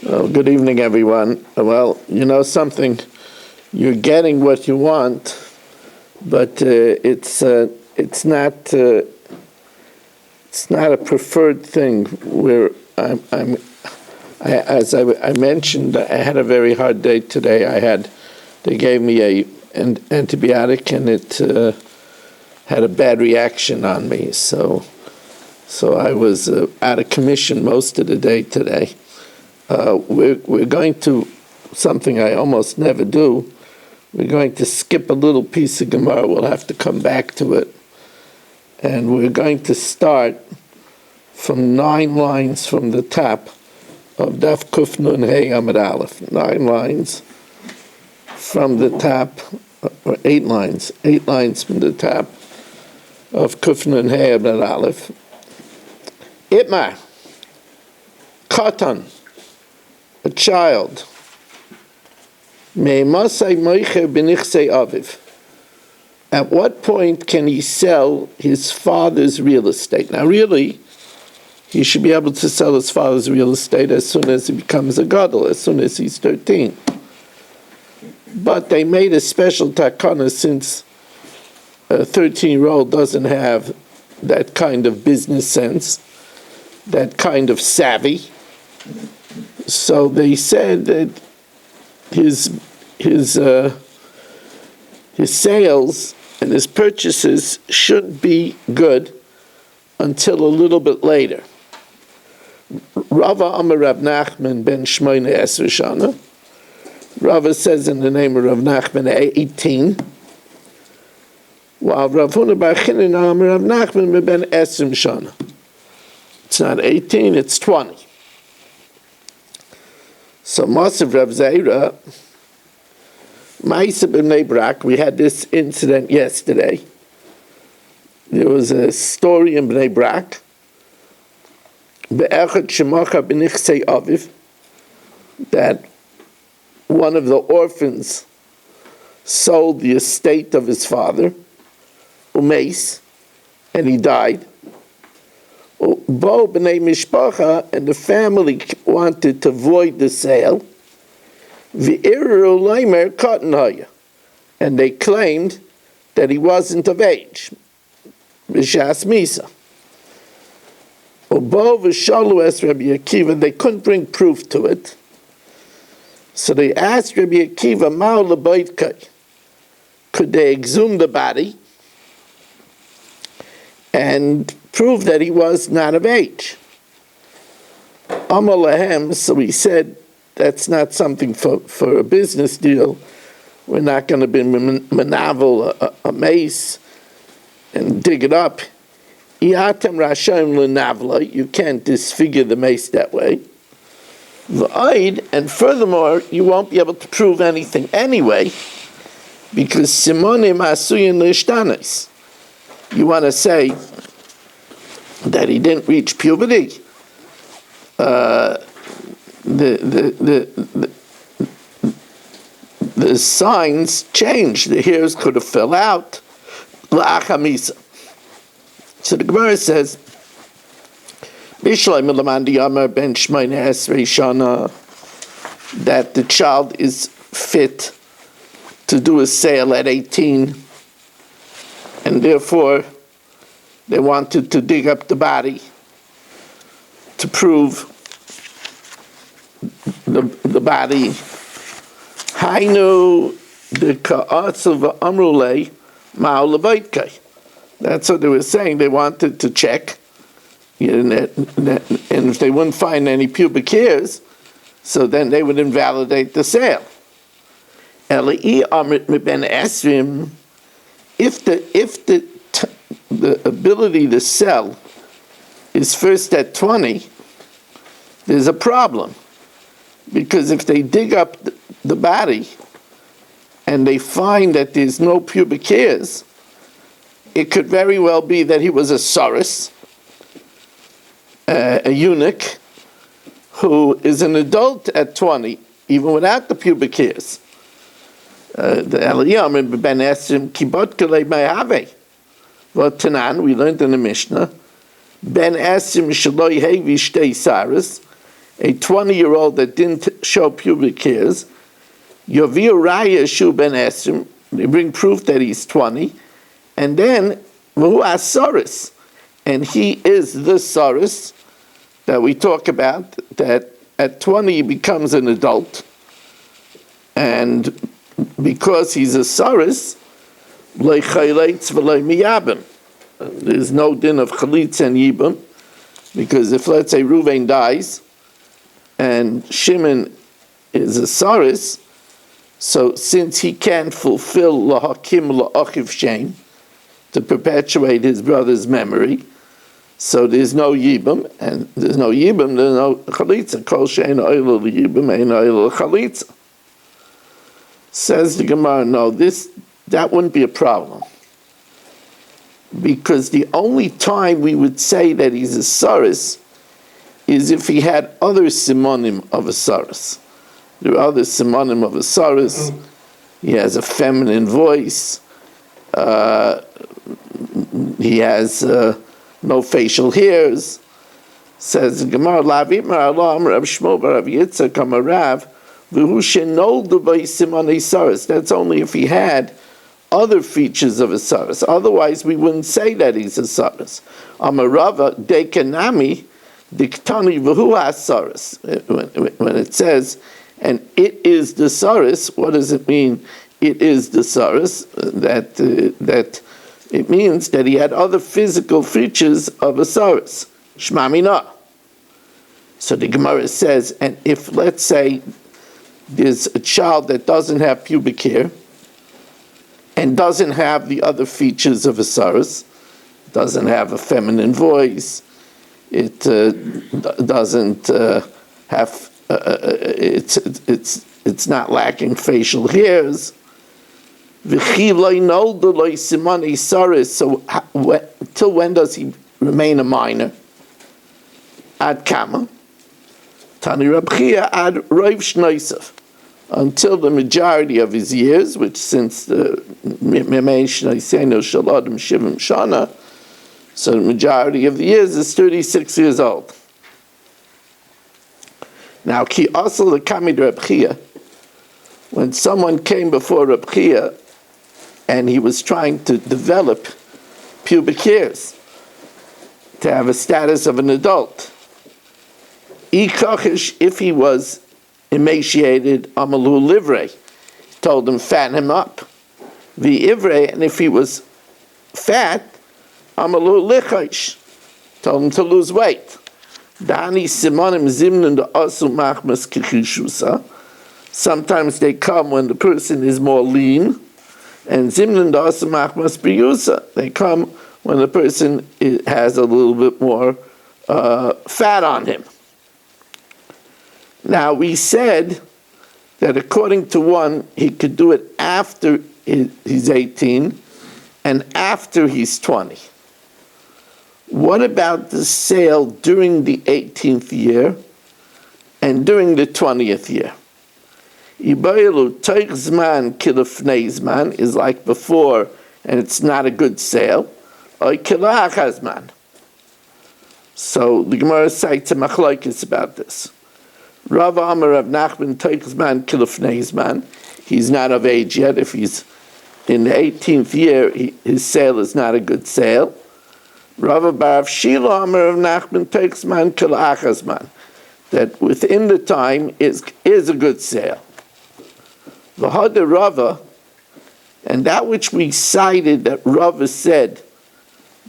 Well, good evening, everyone. Well, you know something, you're getting what you want, but it's not a preferred thing. Where as I mentioned, I had a very hard day today. They gave me an antibiotic, and it had a bad reaction on me. So I was out of commission most of the day today. We're going to, something I almost never do, we're going to skip a little piece of Gemara. We'll have to come back to it. And we're going to start from 9 lines from the top of Daf Kuf Nun Hey Amud Aleph. 9 lines from the top, or 8 lines from the top of Kuf Nun Hey Amud Aleph. Itmar, Katan, a child, at what point can he sell his father's real estate? Now, really, he should be able to sell his father's real estate as soon as he becomes a gadol, as soon as he's 13. But they made a special takana, since a 13-year-old doesn't have that kind of business sense, that kind of savvy. So they said that his sales and his purchases shouldn't be good until a little bit later. Rava Amar Rav Nachman ben Shmoyne Esr Shana. Rava says in the name of Rav Nachman 18, while Rav Huna bar Chinan Amar Rav Nachman ben Esrim Shana. It's not 18, it's 20. So Masav Rav Zaira, Ma'isa b'Bnei Brak, we had this incident yesterday. There was a story in Bnei Brak, Be'echad Shemacha b'Nichsei Aviv, that one of the orphans sold the estate of his father, Umeis, and he died. Bo b'nei mishpacha, and the family wanted to void the sale. V'iru leimer katan haya, and they claimed that he wasn't of age. B'shas misa. Bo v'shalu es Rabbi Akiva, they couldn't bring proof to it. So they asked Rabbi Akiva, ma'u lebaytkai, could they exhume the body and prove that he was not of age? Amar lahem, so he said, that's not something for a business deal. We're not going to be menavel a mace and dig it up. Iatem rashayim lenavla, you can't disfigure the mace that way. V'aid, and furthermore, you won't be able to prove anything anyway, because simonim asuyin l'ishtanis. You want to say that he didn't reach puberty. The signs changed. The hairs could have fell out. La'achamisa. So the Gemara says, that the child is fit to do a sale at 18, and therefore they wanted to dig up the body to prove the body. Hainu the ka'atzav amrulei ma'u lebaytkai. That's what they were saying. They wanted to check, and if they wouldn't find any pubic hairs, so then they would invalidate the sale. Eli amrit ben esrim, if the ability to sell is first at 20, there's a problem. Because if they dig up the body and they find that there's no pubic hairs, it could very well be that he was a saris, a eunuch, who is an adult at 20, even without the pubic hairs. The Eliyam in Ben Esrim, Kibot Kalei Mayave. Well, Tanan, we learned in the Mishnah, Ben Esrim Shaloi Hevi Shtei Saris, a 20-year-old that didn't show pubic hairs, Yoviu Raya Shu Ben Esrim, they bring proof that he's 20, and then V'hu Asaris, and he is the Saris that we talk about, that at 20 he becomes an adult, and because he's a Saris, Lo Chayleitz V'lo Miyabim, there's no din of Chalitz and Yibam, because if, let's say, Reuven dies, and Shimon is a Saris, so since he can't fulfill Lahakim La'achiv Shem, to perpetuate his brother's memory, so there's no Yibam, and there's no Yibam, there's no Chalitza. Kol she'ein oila l'Yibam, ein oila l'Chalitza. Says the Gemara, no, that wouldn't be a problem. Because the only time we would say that he's a Saris is if he had other simonim of a Saris. There are other simonim of a Saris. He has a feminine voice. He has no facial hairs. Says the Gemara, Lavi Ma'alam Rav Shmuel Rav Yitzchak Amarav, V'hu shenoldu b'simonei Saris. That's only if he had other features of a Saris. Otherwise, we wouldn't say that he's a Saris. Amarava dekanami diktani v'hu ha-Saris. When it says, and it is the Saris, what does it mean? It is the Saris. That it means that he had other physical features of a Saris. Shma mina. So the Gemara says, and if, let's say, there's a child that doesn't have pubic hair, and doesn't have the other features of a Saris, doesn't have a feminine voice, it doesn't have, it's not lacking facial hairs. So till when does he remain a minor? Ad kama? Tani Rab Chia ad roiv shnoisav. Until the majority of his years, which since the Shana, so the majority of the years is 36 years old. Now, ki asal the kamid Rab Chia, when someone came before Rab Chia and he was trying to develop pubic hairs to have a status of an adult, if he was emaciated, amalu livrei, told him fatten him up. The ivrei, and if he was fat, amalu lichaish, told him to lose weight. Dani simonim zimnun da asu machmas kichishusa. Sometimes they come when the person is more lean, and zimnun da asu machmas biyusa. They come when the person has a little bit more fat on him. Now, we said that according to one, he could do it after he's 18 and after he's 20. What about the sale during the 18th year and during the 20th year? Ibayelu teich zman kilafnei zman is like before, and it's not a good sale. Or kilach hazman. So the Gemara cites a machlokes about this. Rav Amar Rav Nachman Teichzman Kilafneizman. He's not of age yet. If he's in the 18th year, his sale is not a good sale. Rav Bar Shila Amar Rav Nachman Teichzman Kilachazman. That within the time is a good sale. V'hada Rava, and that which we cited that Rava said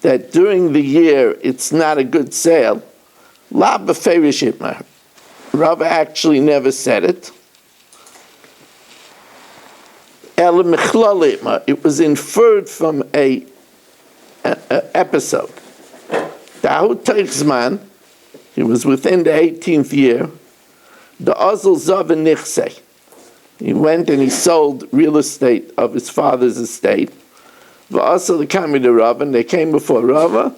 that during the year it's not a good sale. La b'ferish itmar. Rava actually never said it. It was inferred from a episode. Dahu Teichzman, he was within the 18th year. The Azul Zav Nichsei. He went and he sold real estate of his father's estate. V'asal the Kamid Rava, and they came before Rava.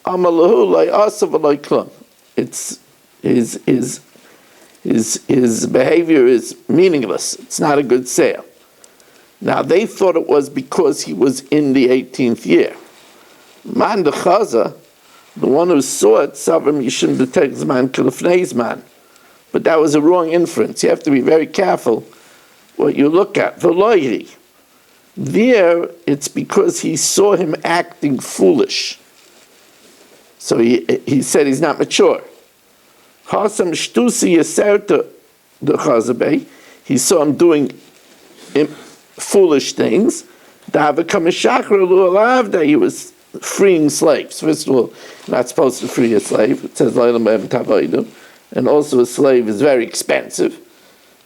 Amalahu loy asav loy klum. It's his behavior is meaningless. It's not a good sale. Now, they thought it was because he was in the 18th year. Man de Chaza, the one who saw it, Savim Yishim B'Teichzman Kilafneizman, But that was a wrong inference. You have to be very careful what you look at. V'loyri. There, it's because he saw him acting foolish. So he said he's not mature. Chasam shtusi yaserta the chazabei. He saw him doing foolish things. He was freeing slaves. First of all, not supposed to free a slave. It says, and also a slave is very expensive.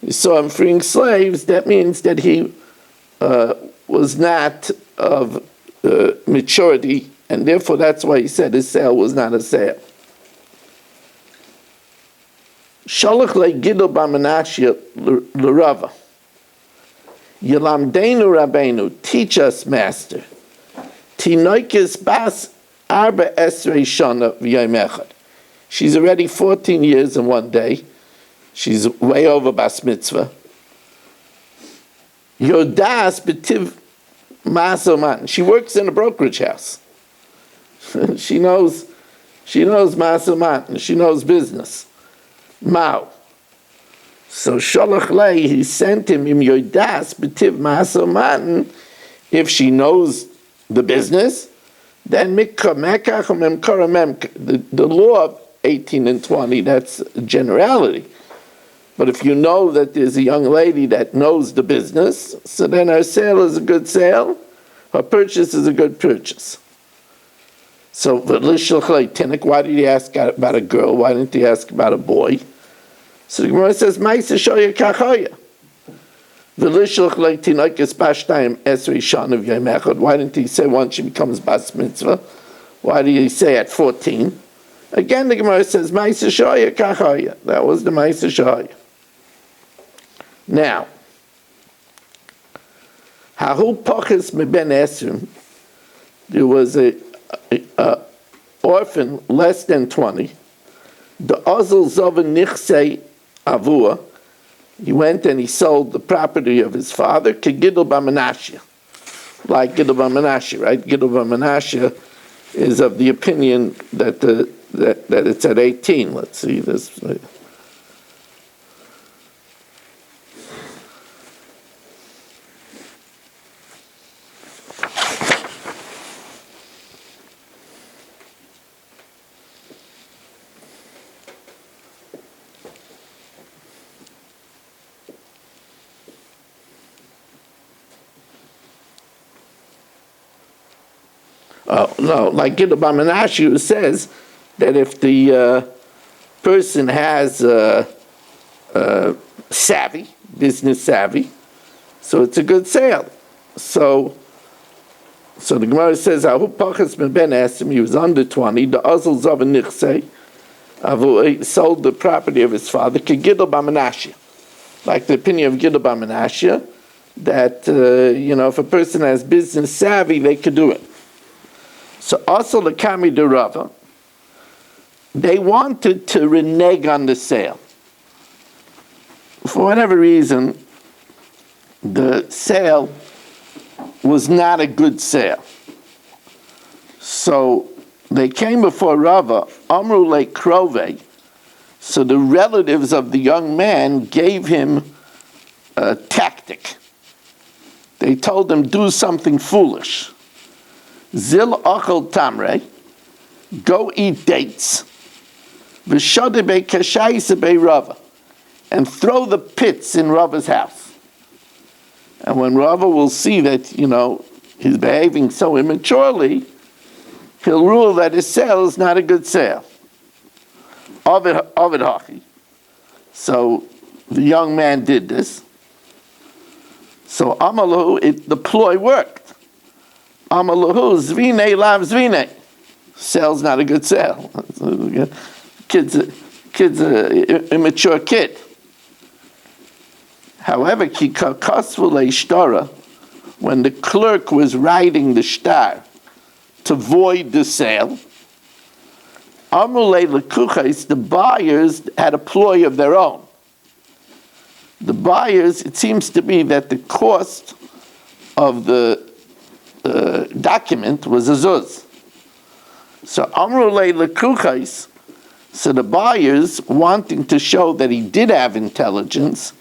You saw him freeing slaves. That means that he was not of maturity, and therefore that's why he said his sale was not a sale. Shalach le'gidol b'menashia l'rava. Yelamdeinu Rabbeinu, teach us, Master. Tinoikis bas arba esrei shana v'yom echad. She's already 14 years and one day. She's way over bas mitzvah. Yodas b'tiv masoman. She works in a brokerage house. She knows masoman. She knows business. Mao. So Sholach Lei, he sent him im yodas b'tiv masoman. If she knows the business, then the law of 18 and 20, that's a generality. But if you know that there's a young lady that knows the business, so then her sale is a good sale, her purchase is a good purchase. So, why did he ask about a girl? Why didn't he ask about a boy? So the Gemara says, Maisa shoya kachoya. Why didn't he say once she becomes bas mitzvah? Why did he say at 14? Again, the Gemara says, Maisa shoya kachoya. That was the Maisa shoya. Now, Hahu Pochis Meben Esrim, there was a orphan less than 20. The Ozel Zoven Nichsei Avua, he went and he sold the property of his father, Kegidol B'Menashia. Like Gidol B'Menashia, right? Gidol B'Menashia is of the opinion that that it's at 18. Let's see this. No, like Gidol B'Menashia says that if the person has savvy, business savvy, so it's a good sale. So the Gemara says, Ahu Pachas Ben asked him, he was under 20, the Ozel Zav Nichsei, Avu sold the property of his father, Gidol B'Menashia. Like the opinion of Gidol B'Menashia, that, if a person has business savvy, they could do it. So also the Kami de Rava, they wanted to renege on the sale. For whatever reason, the sale was not a good sale. So they came before Rava, Amru le Krove. So the relatives of the young man gave him a tactic. They told him, do something foolish. Zil achel tamre, go eat dates. V'shodebe kashayse be Rava, and throw the pits in Rava's house. And when Rava will see that, he's behaving so immaturely, he'll rule that his sale is not a good sale. Ovid Hachi. So the young man did this. So Amalu, the ploy worked. Amalahu zvine lav zvine. Sale's not a good sale. Kid's an immature kid. However, when the clerk was writing the shtar to void the sale, the buyers had a ploy of their own. The buyers, it seems to be that the cost of the document was a zuz. So Amrulei lekuchais, So the buyers, wanting to show that he did have intelligence,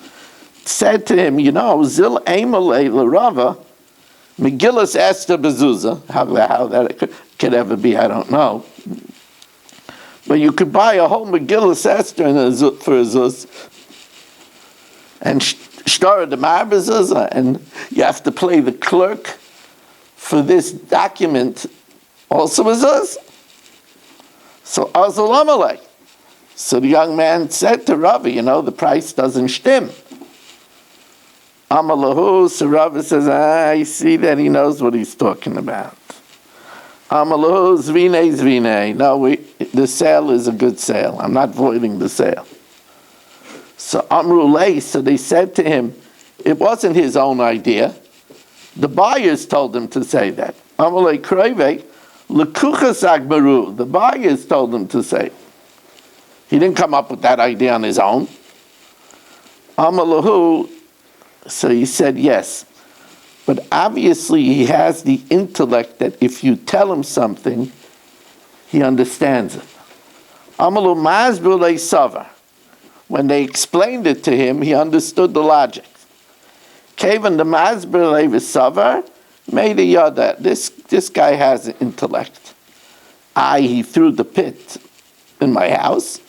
said to him, Zil Amalei L'Rava, Megillus Esther Bezuzah. How that could ever be, I don't know. But you could buy a whole Megillus Esther for a zuz, and shtar the mar bezuzah, and you have to play the clerk for this document also a zuz. So Azul Amalei. So the young man said to Ravi, the price doesn't stim. Amalahu, so Ravi says, I see that he knows what he's talking about. Amalahu, zvine. No, the sale is a good sale. I'm not voiding the sale. So Amrulay, so they said to him, it wasn't his own idea. The buyers told him to say that. Amalei Kreve, Lekuchas Agbaru, the buyers told him to say. He didn't come up with that idea on his own. Amalahu, so he said yes. But obviously he has the intellect that if you tell him something, he understands it. Amalu Mazbulei Savar. When they explained it to him, he understood the logic. Kavan the Mazbulei Savar made a yada. This guy has intellect. He threw the pit in my house.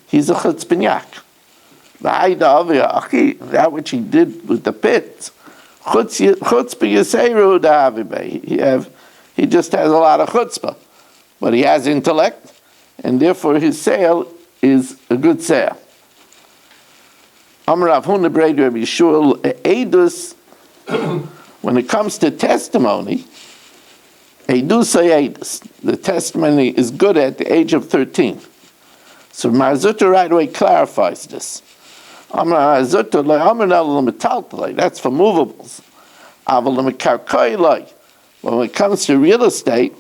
He's a chutzpinyak. That which he did with the pit, he just has a lot of chutzpah, but he has intellect, and therefore his sale is a good sale. When it comes to testimony, the testimony is good at the age of 13. So Marzuta right away clarifies this. That's for movables. When it comes to real estate,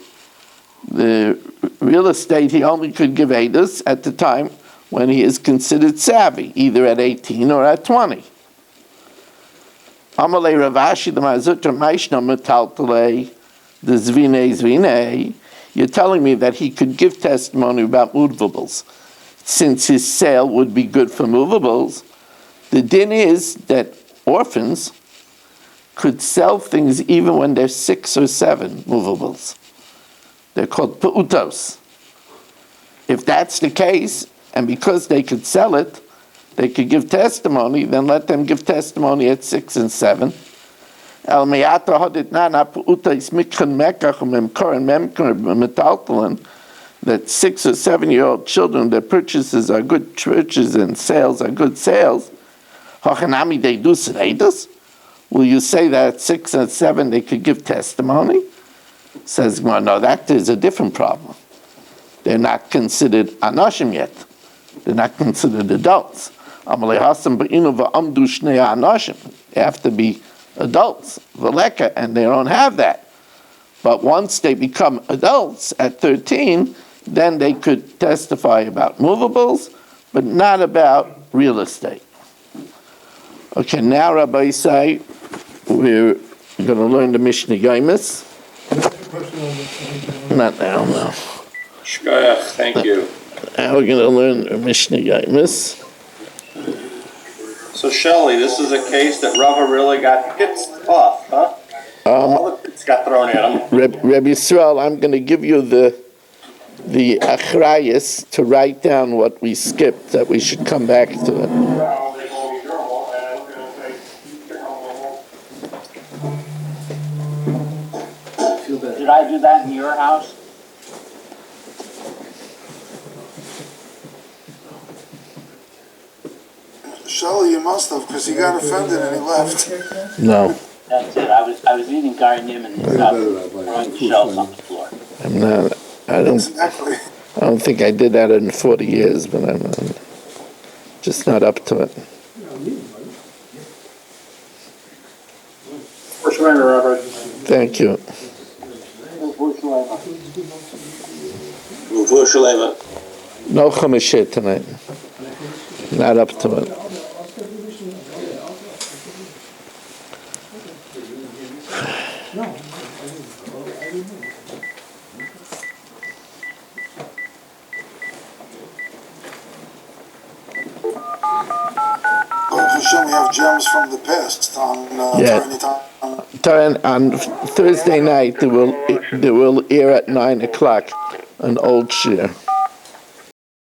the real estate he only could give edus at the time when he is considered savvy, either at 18 or at 20. Amalei Ravashi the Marzuta Maishna Metaltale the Zvine. You're telling me that he could give testimony about movables, since his sale would be good for movables. The din is that orphans could sell things even when they're 6 or 7 movables. They're called peutos. If that's the case, and because they could sell it, they could give testimony, then let them give testimony at 6 and 7. That 6 or 7-year-old children, their purchases are good purchases and sales are good sales. Will you say that at 6 and 7 they could give testimony? Says, well, no, that is a different problem. They're not considered anoshim yet. They're not considered adults. They have to be adults, and they don't have that. But once they become adults at 13, then they could testify about movables, but not about real estate. Okay, now Rabbi say we're going to learn the Mishnah Yomis. Not now, no. Shkoyach, thank you. Now we're going to learn the Mishnah Yomis. So Shelley, this is a case that Rava really got pissed off, huh? All the pits got thrown at him. Rabbi Yisrael, I'm going to give you the achrayas to write down what we skipped, that we should come back to it. Did I do that in your house? Shelley, you must have, because he got offended and he left. No. That's it. I was eating garnium and throwing the shells on the floor. I'm not. I Exactly. don't think I did that in 40 years, but I'm just not up to it. Thank you. No Chumash tonight. Not up to it. Hashem, we have gems from the past on Yeah. Tiny Time. On Thursday night, they will air at 9 o'clock an old shir.